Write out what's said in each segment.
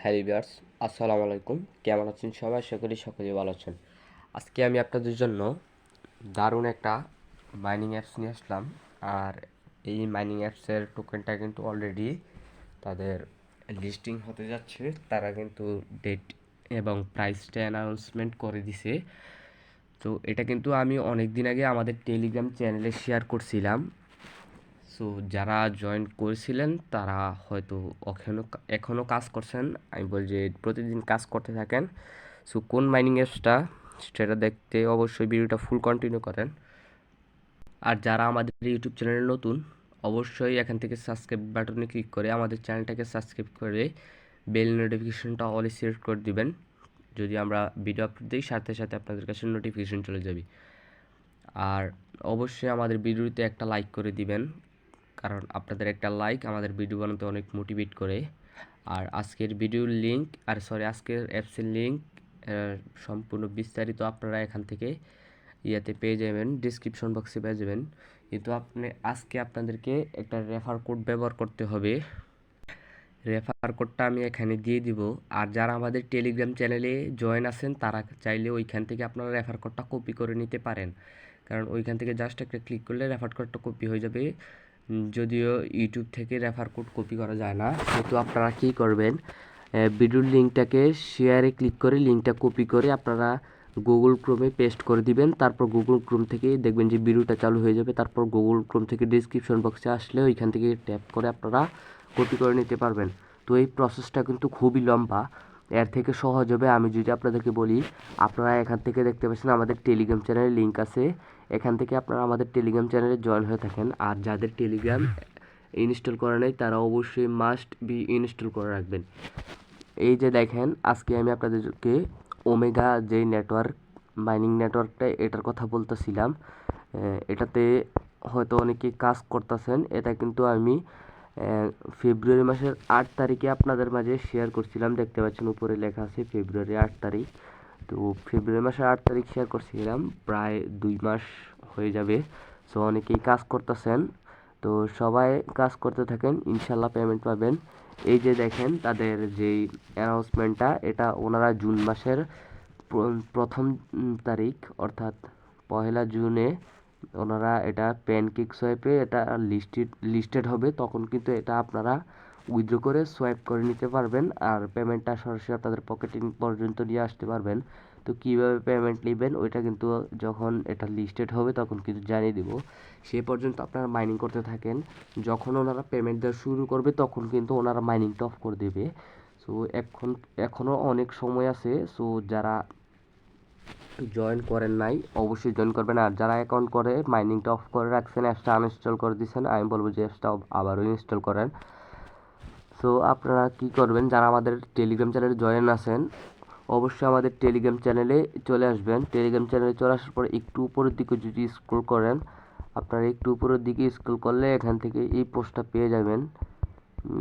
Hello viewers, আসসালামু আলাইকুম। কেমন আছেন সবাই? আশা করি সকলেই ভালো আছেন। আজকে আমি আপনাদের জন্য দারুণ একটা মাইনিং অ্যাপস নিয়ে আসলাম। আর এই মাইনিং অ্যাপসের টোকেনটা কিন্তু অলরেডি তাদের লিস্টিং হতে যাচ্ছে। তারা কিন্তু ডেট এবং প্রাইসটা অ্যানাউন্সমেন্ট করে দিছে। তো এটা কিন্তু আমি অনেক দিন আগে আমাদের টেলিগ্রাম চ্যানেলে শেয়ার করছিলাম। সো যারা জয়েন করেছিলেন তারা হয়তো এখনও কাজ করছেন। আমি বলি যে প্রতিদিন কাজ করতে থাকেন। সো কোন মাইনিং অ্যাপসটা সেটা দেখতে অবশ্যই ভিডিওটা ফুল কন্টিনিউ করেন। আর যারা আমাদের ইউটিউব চ্যানেলে নতুন, অবশ্যই এখান থেকে সাবস্ক্রাইব বাটনে ক্লিক করে আমাদের চ্যানেলটাকে সাবস্ক্রাইব করে বেল নোটিফিকেশনটা অল সিলেক্ট করে দিবেন। যদি আমরা ভিডিও আপলোড দিই সাথে সাথে আপনাদের কাছে নোটিফিকেশন চলে যাবে। আর অবশ্যই আমাদের ভিডিওতে একটা লাইক করে দিবেন, কারণ আপনাদের একটা লাইক আমাদের ভিডিও বানাতে অনেক মোটিভেট করে। আর আজকের ভিডিওর লিঙ্ক আজকের অ্যাপসের লিঙ্ক সম্পূর্ণ বিস্তারিত আপনারা এখান থেকে পেয়ে যাবেন, ডিসক্রিপশন বক্সে পেয়ে যাবেন। কিন্তু আজকে আপনাদেরকে একটা রেফার কোড ব্যবহার করতে হবে। রেফার কোডটা আমি এখানে দিয়ে দিব। আর যারা আমাদের টেলিগ্রাম চ্যানেলে জয়েন আছেন তারা চাইলে ওইখান থেকে আপনারা রেফার কোডটা কপি করে নিতে পারেন, কারণ ওইখান থেকে জাস্ট একটা ক্লিক করলে রেফার কোডটা কপি হয়ে যাবে। যদিও ইউটিউব থেকে রেফার কোড কপি করা যায় না, সেহেতু আপনারা কী করবেন, ভিডিওর লিঙ্কটাকে শেয়ারে ক্লিক করে লিঙ্কটা কপি করে আপনারা গুগল ক্রোমে পেস্ট করে দিবেন। তারপর গুগল ক্রোম থেকে দেখবেন যে ভিডিওটা চালু হয়ে যাবে। তারপর গুগল ক্রোম থেকে ডিসক্রিপশন বক্সে আসলে ওইখান থেকে ট্যাপ করে আপনারা কপি করে নিতে পারবেন। তো এই প্রসেসটা কিন্তু খুবই লম্বা, এর থেকে সহজ হবে আমি যদি আপনাদেরকে বলি। আপনারা এখান থেকে দেখতে পাচ্ছেন আমাদের টেলিগ্রাম চ্যানেলের লিঙ্ক আছে, এখান থেকে আপনারা আমাদের টেলিগ্রাম চ্যানেলে জয়েন হয়ে থাকেন। আর যাদের টেলিগ্রাম ইনস্টল করা নেই তারা অবশ্যই মাস্ট বি ইনস্টল করে রাখবেন। এই যে দেখেন, আজকে আমি আপনাদেরকে ওমেগা যে নেটওয়ার্ক, মাইনিং নেটওয়ার্কটা, এটার কথা বলতেছিলাম। এটাতে হয়তো অনেকেই কাজ করতেছেন। এটা কিন্তু আমি ফেব্রুয়ারি মাসের 8 তারিখে আপনাদের মাঝে শেয়ার করছিলাম। দেখতে পাচ্ছেন উপরে লেখা আছে ফেব্রুয়ারি 8 তারিখ। তো ফেব্রুয়ারি মাসের 8 তারিখ শেয়ার করছিলাম, প্রায় 2 মাস হয়ে যাবে। সো অনেকেই কাজ করতেছেন, তো সবাই কাজ করতে থাকেন, ইনশাল্লাহ পেমেন্ট পাবেন। এই যে দেখেন তাদের যেই অ্যানাউন্সমেন্টটা, এটা ওনারা জুন মাসের প্রথম তারিখ অর্থাৎ 1 জুনে ওনারা এটা প্যানকেক সোয়াইপে এটা লিস্টেড হবে। তখন কিন্তু এটা আপনারা উইথড্র করে সোয়াইপ করে নিতে পারবেন, আর পেমেন্টটা সরাসরি আপনাদের পকেটিং পর্যন্ত নিয়ে আসতে পারবেন। তো কীভাবে পেমেন্ট নেবেন ওইটা কিন্তু যখন এটা লিস্টেড হবে তখন কিন্তু জানিয়ে দিব। সে পর্যন্ত আপনারা মাইনিং করতে থাকেন। যখন ওনারা পেমেন্ট দেওয়া শুরু করবে তখন কিন্তু ওনারা মাইনিংটা অফ করে দেবে। সো এখনও অনেক সময় আছে। সো যারা জয়েন করেন নাই অবশ্যই জয়েন করবেন। আর যারা অ্যাকাউন্ট করে মাইনিংটা অফ করে রাখছেন, অ্যাপসটা আনইনস্টল করে দিয়েছেন, আমি বলবো যে অ্যাপসটা আবারও ইনস্টল করেন। সো আপনারা কি করবেন, যারা আমাদের টেলিগ্রাম চ্যানেলে জয়েন আছেন অবশ্যই আমাদের টেলিগ্রাম চ্যানেলে চলে আসবেন। টেলিগ্রাম চ্যানেলে চলে আসার পর একটু উপরের দিকে যদি স্ক্রল করেন, আপনারা একটু উপরের দিকে স্ক্রল করলে এখান থেকে এই পোস্টটা পেয়ে যাবেন।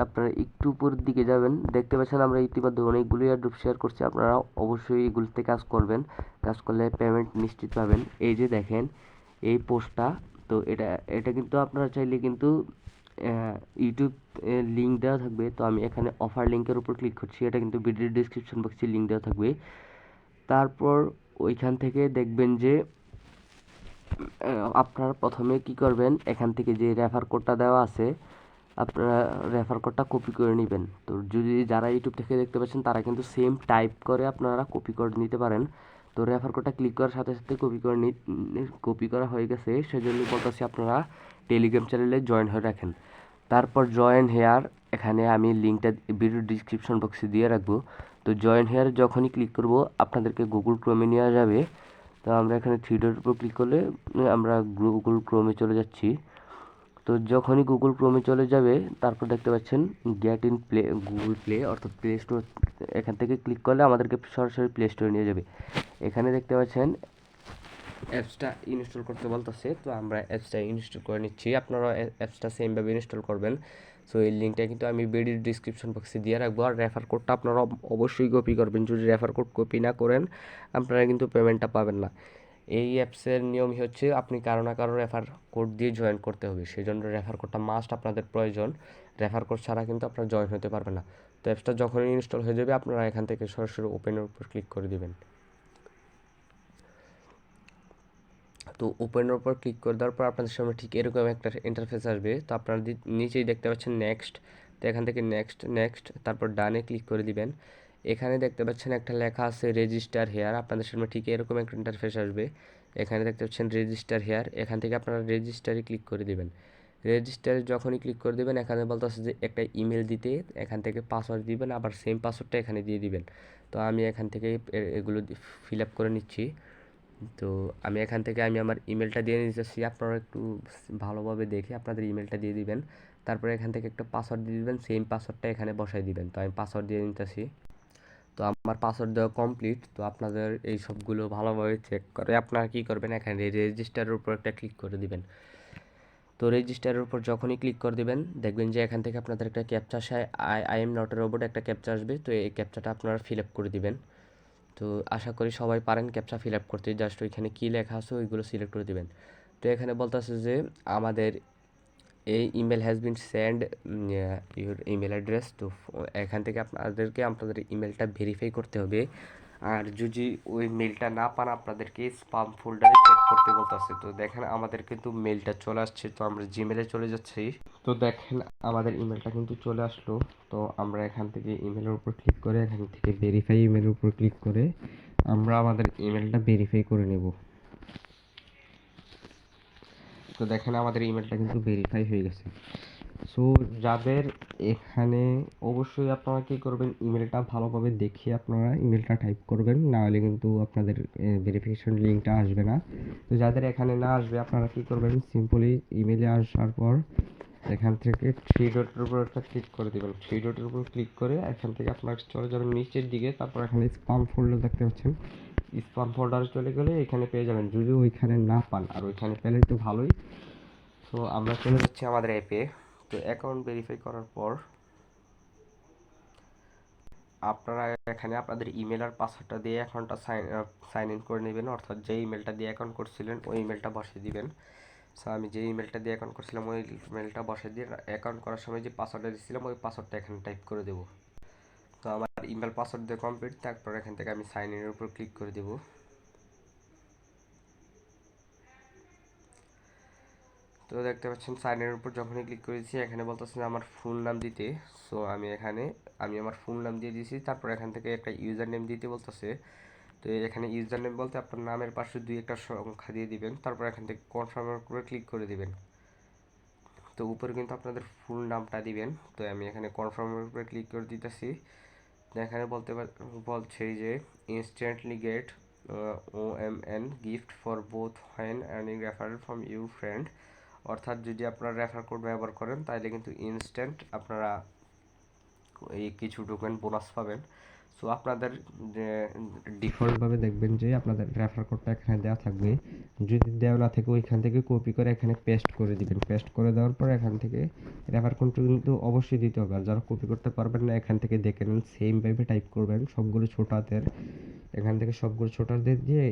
আপনারা একটু উপরের দিকে যাবেন, দেখতে পাচ্ছেন আমরা ইতিমধ্যে অনেকগুলো এয়ারড্রপ শেয়ার করছি। আপনারা অবশ্যই এগুলোতে কাজ করবেন, কাজ করলে পেমেন্ট নিশ্চিত পাবেন। এই যে দেখেন এই পোস্টটা, তো এটা কিন্তু আপনারা চাইলে কিন্তু ইউটিউব লিঙ্ক দেওয়া থাকবে। তো আমি এখানে অফার লিঙ্কের উপর ক্লিক করছি, এটা কিন্তু ভিডিও ডিসক্রিপশন বক্সে লিঙ্ক দেওয়া থাকবে। তারপর ওইখান থেকে দেখবেন যে আপনারা প্রথমে কি করবেন, এখান থেকে যে রেফার কোডটা দেওয়া আছে আপনারা রেফার কোডটা কপি করে নেবেন। তো যদি যারা ইউটিউব থেকে দেখতে পাচ্ছেন তারা কিন্তু সেম টাইপ করে আপনারা কপি করে নিতে পারেন। তো রেফার কোডটা ক্লিক করার সাথে সাথে কপি করা হয়ে গেছে, সেজন্য বলতেছি আপনারা টেলিগ্রাম চ্যানেলে জয়েন হয়ে রাখেন। তারপর জয়েন হেয়ার, এখানে আমি লিঙ্কটা ভিডিও ডিসক্রিপশন বক্সে দিয়ে রাখবো। তো জয়েন হেয়ার যখনই ক্লিক করব আপনাদেরকে গুগল ক্রোমে নেওয়া যাবে। তো আমরা এখানে থ্রি ডট উপর ক্লিক করলে আমরা গুগল ক্রোমে চলে যাচ্ছি। তো যখনই গুগল ক্রোমে চলে যাবে তারপর দেখতে পাচ্ছেন get in play, Google play অর্থাৎ প্লে স্টোর, এখান থেকে ক্লিক করলে আমাদেরকে সরাসরি প্লে স্টোরে নিয়ে যাবে। এখানে দেখতে পাচ্ছেন অ্যাপসটা ইনস্টল করতে বলতেছে, তো আমরা অ্যাপসটা ইনস্টল করে নিচ্ছি। আপনারা অ্যাপসটা সেমভাবে ইনস্টল করবেন। সো এই লিঙ্কটা কিন্তু আমি ভিডিও ডিসক্রিপশন বক্সে দিয়ে রাখবো। আর রেফার কোডটা আপনারা অবশ্যই কপি করবেন, যদি রেফার কোড কপি না করেন আপনারা কিন্তু পেমেন্টটা পাবেন না। এই অ্যাপসের নিয়মই হচ্ছে আপনি কারো না কারো রেফার কোড দিয়ে জয়েন করতে হবে, সেই জন্য রেফার কোডটা মাস্ট আপনাদের প্রয়োজন। রেফার কোড ছাড়া কিন্তু আপনারা জয়েন হতে পারবেন না। তো অ্যাপসটা যখনই ইনস্টল হয়ে যাবে আপনারা এখান থেকে সরাসরি ওপেনের উপর ক্লিক করে দেবেন। তো ওপেনের উপর ক্লিক করে দেওয়ার পর আপনাদের সামনে ঠিক এরকম একটা ইন্টারফেস আসবে। তো আপনারা নিচেই দেখতে পাচ্ছেন নেক্সট, তো এখান থেকে নেক্সট তারপর ডানে ক্লিক করে দিবেন। এখানে দেখতে পাচ্ছেন একটা লেখা আছে রেজিস্টার হেয়ার, আপনাদের সামনে ঠিক এরকম একটা ইন্টারফেস আসবে। এখানে দেখতে পাচ্ছেন রেজিস্টার হেয়ার, এখান থেকে আপনারা রেজিস্টারে ক্লিক করে দিবেন। রেজিস্টারে যখনই ক্লিক করে দেবেন এখানে বলতেছে যে একটা ইমেল দিতে, এখান থেকে পাসওয়ার্ড দিবেন, আবার সেম পাসওয়ার্ডটা এখানে দিয়ে দিবেন। তো আমি এখান থেকে এগুলো ফিল আপ করে নিচ্ছি। তো আমি এখান থেকে আমার ইমেলটা দিয়ে নিতেছি, আপনারা একটু ভালোভাবে দেখে আপনাদের ইমেলটা দিয়ে দিবেন। তারপরে এখান থেকে একটা পাসওয়ার্ড দিয়ে দিবেন, সেম পাসওয়ার্ডটা এখানে বসাই দিবেন। তো আমি পাসওয়ার্ড দিয়ে নিতেছি। তো আমার পাসওয়ার্ড দেওয়া কমপ্লিট। তো আপনাদের এই সবগুলো ভালোভাবে চেক করে আপনারা কী করবেন, এখানে রেজিস্টারের উপর একটা ক্লিক করে দিবেন। তো রেজিস্টারের উপর যখনই ক্লিক করে দিবেন দেখবেন যে এখান থেকে আপনাদের একটা ক্যাপচা আসে, I am not a robot একটা ক্যাপচা আসবে। তো এই ক্যাপচাটা আপনারা ফিল আপ করে দিবেন। তো আশা করি সবাই পারেন ক্যাপচা ফিল আপ করতে। জাস্ট ওইখানে কী লেখা আছে ওইগুলো সিলেক্ট করে দিবেন। তো এখানে বলতেছে যে আমাদের এই email has been send your email address. তো এখান থেকে আপনাদের ইমেলটা ভেরিফাই করতে হবে। আর যদি ওই মেলটা না পান আপনাদেরকে স্পাম ফোল্ডারে চেক করতে বলতেছে। তো দেখেন আমাদের কিন্তু মেলটা চলে আসছে। তো আমরা জিমেলে চলে যাচ্ছি। তো দেখেন আমাদের ইমেলটা কিন্তু চলে আসলো। তো আমরা এখান থেকে ইমেলের উপর ক্লিক করে এখান থেকে ভেরিফাই ইমেলের উপর ক্লিক করে আমরা আমাদের ইমেলটা ভেরিফাই করে নেব। তো দেখেন আমাদের ইমেলটা কিন্তু ভেরিফাই হয়ে গেছে। সো যাদের এখানে অবশ্যই আপনারা কী করবেন, ইমেলটা ভালোভাবে দেখে আপনারা ইমেলটা টাইপ করবেন, না হলে কিন্তু আপনাদের ভেরিফিকেশন লিঙ্কটা আসবে না। তো যাদের এখানে না আসবে আপনারা কী করবেন, সিম্পলি ইমেলে আসার পর এখান থেকে থ্রি ডটের উপর একটা ক্লিক করে দেবেন। থ্রি ডটের উপর ক্লিক করে এখান থেকে আপনারা চলে যাবেন নিচের দিকে, তারপর এখানে স্পাম ফোল্ডার দেখতে পাচ্ছেন, স্পাম ফোল্ডারে চলে গেলে এখানে পেয়ে যাবেন। যদি ওইখানে না পান আর ওইখানে পেলে তো ভালোই। তো আমরা চলে যাচ্ছি আমাদের অ্যাপে। তো অ্যাকাউন্ট ভেরিফাই করার পর আপনারা এখানে আপনাদের ইমেল আর পাসওয়ার্ডটা দিয়ে অ্যাকাউন্টটা সাইন ইন করে নেবেন, অর্থাৎ যে ইমেলটা দিয়ে অ্যাকাউন্ট করছিলেন ওই ইমেলটা বসিয়ে দিবেন। সো আমি যে ইমেলটা দিয়ে অ্যাকাউন্ট করছিলাম ওই ইমেলটা বসিয়ে দিয়ে অ্যাকাউন্ট করার সময় যে পাসওয়ার্ডটা দিয়েছিলাম ওই পাসওয়ার্ডটা এখানে টাইপ করে দেবো। তো আমার ইমেল পাসওয়ার্ড দিয়ে কমপ্লিট। তারপর এখান থেকে আমি সাইন ইনের উপর ক্লিক করে দেবো। তো দেখতে পাচ্ছেন সাইনের উপর যখনই ক্লিক করেছি এখানে বলতেছে আমার ফুল নাম দিতে। সো আমি আমার ফুল নাম দিয়ে দিয়েছি। তারপর এখান থেকে একটা ইউজার নেম দিতে বলতেছে। তো এখানে ইউজার নেম বলতে আপনার নামের পাশে দুই একটা সংখ্যা দিয়ে দিবেন। তারপর এখান থেকে কনফার্মের উপরে ক্লিক করে দিবেন। তো উপরে কিন্তু আপনাদের ফুল নামটা দিবেন। তো আমি এখানে কনফার্মের উপরে ক্লিক করে দিতেছি। এখানে বলছে যে instantly get OMN gift for both when earning referral from you friend. অর্থাৎ যদি আপনারা রেফার কোড ব্যবহার করেন তাহলে কিন্তু ইনস্ট্যান্ট আপনারা এই কিছু টোকেন বোনাস পাবেন। সো আপনাদের ডিফল্টভাবে দেখবেন যে আপনাদের রেফার কোডটা এখানে দেওয়া থাকবে। যদি দেওয়া না থাকে ওইখান থেকে কপি করে এখানে পেস্ট করে দিবেন। পেস্ট করে দেওয়ার পর এখান থেকে রেফার কোডটা কিন্তু অবশ্যই দিতে হবে। আর যারা কপি করতে পারবেন না এখান থেকে দেখে নেন, সেমভাবে টাইপ করবেন সবগুলো ছোট হাতের। এখান থেকে সবগুলো ছোট হাতের দিয়ে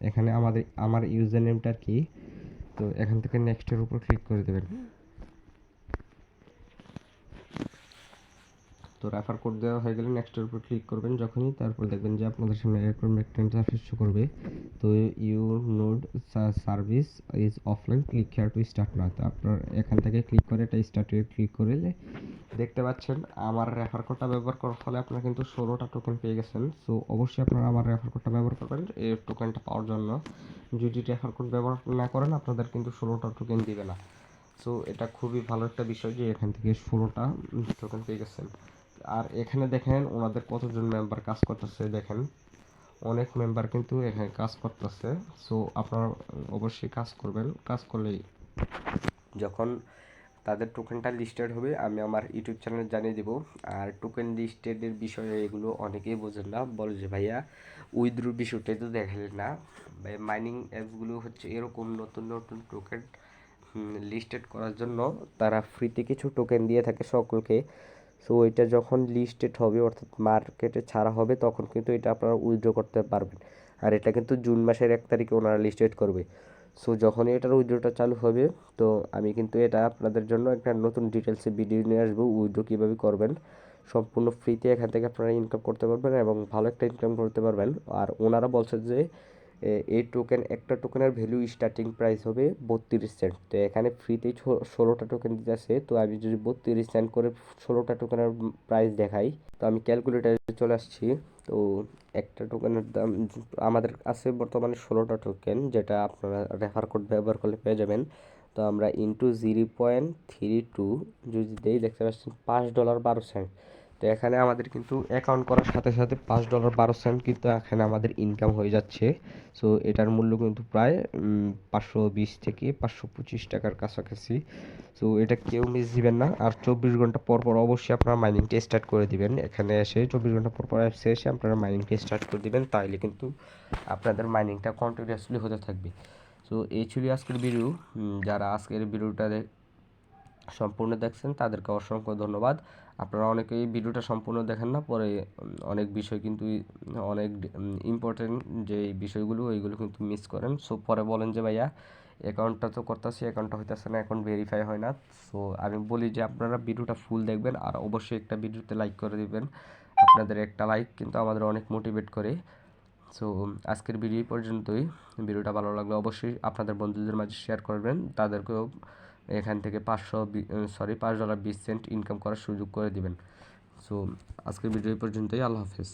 এখানে আমার ইউজার নেমটা কি, তো এখান থেকে নেক্সটের উপর ক্লিক করে দেবেন। তো রেফার কোড দেওয়া হয়ে গেলে নেক্সটের উপর ক্লিক করবেন যখনই, তারপর দেখবেন যে আপনাদের সামনে এরকম একটা ইন্টারফেস শো করবে। তো your node service is offline, click here to start now. তো আপনার এখান থেকে ক্লিক করে এটা স্টার্টে ক্লিক করলে দেখতে পাচ্ছেন আমার রেফার কোডটা ব্যবহার করার ফলে আপনারা কিন্তু 16টা টোকেন পেয়ে গেছেন। সো অবশ্যই আপনারা আমার রেফার কোডটা ব্যবহার করবেন এই টোকেনটা পাওয়ার জন্য। যদি রেফার কোড ব্যবহার না করেন আপনাদের কিন্তু 16টা টোকেন দিবে না। সো এটা খুবই ভালো একটা বিষয় যে এখান থেকে 16টা টোকেন পেয়ে গেছেন। আর এখানে দেখেন ওনাদের কতজন মেম্বার কাজ করতেছে, দেখেন অনেক মেম্বার কিন্তু এখানে কাজ করতেছে। সো আপনারা অবশ্যই কাজ করবেন। কাজ করলেই যখন তাদের টোকেনটা লিস্টেড হবে আমি আমার ইউটিউব চ্যানেলে জানিয়ে দেবো। আর টোকেন লিস্টেডের বিষয়ে এগুলো অনেকেই বোঝেন না, বলে যে ভাইয়া উইথড্রোর বিষয়টাই তো দেখালেন না। ভাই মাইনিং অ্যাপসগুলো হচ্ছে এরকম নতুন নতুন টোকেন লিস্টেড করার জন্য তারা ফ্রিতে কিছু টোকেন দিয়ে থাকে সকলকে। সো এটা যখন লিস্টেড হবে অর্থাৎ মার্কেটে ছাড়া হবে তখন কিন্তু এটা আপনারা উইথড্র করতে পারবেন। আর এটা কিন্তু জুন মাসের 1 তারিখে ওনারা লিস্টেড করবে। সো যখনই এটার উইথড্রটা চালু হবে তো আমি কিন্তু এটা আপনাদের জন্য একটা নতুন ডিটেলসে ভিডিও নিয়ে আসবো উইথড্র কীভাবে করবেন। সম্পূর্ণ ফ্রিতে এখান থেকে আপনারা ইনকাম করতে পারবেন এবং ভালো একটা ইনকাম করতে পারবেন। আর ওনারা বলছে যে এই একটা টোকেনের ভ্যালু স্টার্টিং প্রাইস হবে 32 সেন্ট। তো এখানে ফ্রিতেই 16টা টোকেন দিতে আছে। তো আমি যদি 32 সেন্ট করে 16টা টোকেনের প্রাইস দেখাই, তো আমি ক্যালকুলেটারে চলে আসছি। তো একটা টোকেনের দাম আমাদের আছে বর্তমানে 16টা টোকেন, যেটা আপনারা রেফার কোড ব্যবহার করলে পেয়ে যাবেন। তো আমরা ইন্টু 0.32 যদি দেই, দেখতে পাচ্ছেন $5.12। তো এখানে আমাদের কিন্তু অ্যাকাউন্ট করার সাথে সাথে $5.12 কিন্তু এখানে আমাদের ইনকাম হয়ে যাচ্ছে। সো এটার মূল্য কিন্তু প্রায় 520 থেকে 525 টাকার কাছাকাছি। সো এটা কেউ মিস দিবেন না। আর 24 ঘন্টা পর পর অবশ্যই আপনারা মাইনিংটা স্টার্ট করে দিবেন। এখানে এসে 24 ঘন্টা পর পর অ্যাপসে এসে আপনারা মাইনিংটা স্টার্ট করে দিবেন, তাইলে কিন্তু আপনাদের মাইনিংটা কন্টিনিউয়াসলি হতে থাকবে। সো এই ছিল আজকের ভিডিও। যারা আজকের ভিডিওটা সম্পূর্ণ দেখছেন তাদেরকে অসংখ্য ধন্যবাদ। আপনারা অনেকেই ভিডিওটা সম্পূর্ণ দেখেন না, পরে অনেক বিষয় কিন্তু অনেক ইম্পর্টেন্ট যে বিষয়গুলো ওইগুলো কিন্তু মিস করেন। সো পরে বলেন যে ভাইয়া অ্যাকাউন্টটা তো করতেছি, অ্যাকাউন্টটা হইতেছে না, অ্যাকাউন্ট ভেরিফাই হয় না। সো আমি বলি যে আপনারা ভিডিওটা ফুল দেখবেন আর অবশ্যই একটা ভিডিওতে লাইক করে দিবেন। আপনাদের একটা লাইক কিন্তু আমাদের অনেক মোটিভেট করে। সো আজকের ভিডিও পর্যন্তই। ভিডিওটা ভালো লাগলে অবশ্যই আপনাদের বন্ধুদের মাঝে শেয়ার করবেন, তাদেরকেও এখান থেকে $5.20 ইনকাম করার সুযোগ করে দিবেন। সো আজকের ভিডিও পর্যন্তই। আল্লাহ হাফেজ।